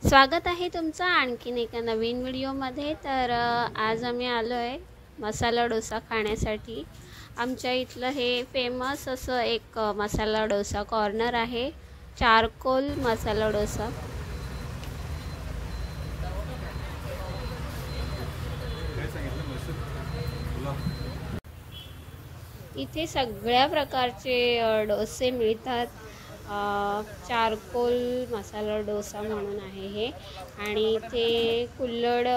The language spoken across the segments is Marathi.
स्वागत आहे तुमचं आणखीन एका नवीन व्हिडिओमध्ये। तर आज आम्ही आलो आहे मसाला डोसा खाण्यासाठी। आमच्या इथलं हे फेमस असं एक मसाला डोसा कॉर्नर आहे, चारकोल मसाला डोसा। इथे सगळ्या प्रकारचे डोसे मिळतात। चारकोल मसाला डोसा म्हणून आहे हे। आणि इथे कुल्हड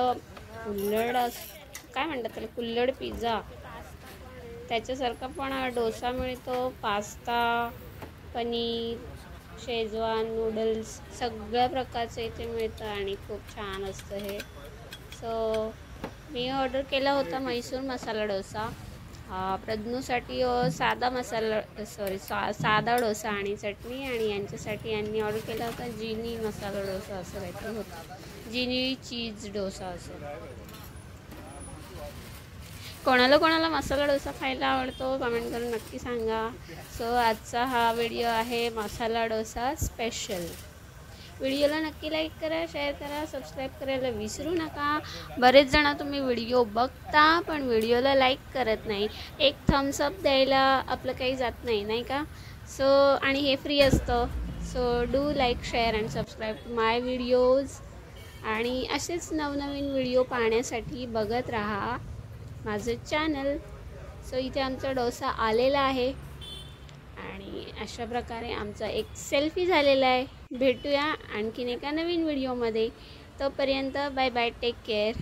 काय म्हणतात त्याला, कुल्हड पिझ्झा त्याच्यासारखा पण डोसा मिळतो। पास्ता, पनीर, शेजवान नूडल्स सगळ्या प्रकारचे इथे मिळतं आणि खूप छान असतं हे। सो मी ऑर्डर केला होता मैसूर मसाला डोसा। प्रज्ञूसाठी साधा डोसा आणि चटणी, आणि यांच्यासाठी यांनी ऑर्डर केला होता जिनी मसाला डोसा असं काहीतरी होतं, जिनी चीज डोसा असं। कोणाला मसाला डोसा खायला आवडतो कमेंट करून नक्की सांगा। सो आजचा हा व्हिडिओ आहे मसाला डोसा स्पेशल। व्हिडिओला नक्की लाईक करा, शेअर करा, सबस्क्राईब करायला विसरू नका। बरेच जण तुम्ही व्हिडिओ बघता पण व्हिडिओला लाईक करत नाही। एक थम्स अप द्यायला आपलं काही जात नाही, नाही का? सो आणि हे फ्री असतं। So do like, share and subscribe to my videos. आणि असेच नवनवीन व्हिडिओ पाहण्यासाठी बघत राहा माझं चॅनल। सो इथे आमचा डोसा आलेला आहे आणि अशा प्रकारे आमचा एक सेल्फी झालेला आहे। भेटूया आणखीन एका नवीन व्हिडिओमध्ये। तोपर्यंत बाय बाय, टेक केअर।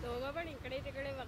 दोघं पण इकडे तिकडे बघ।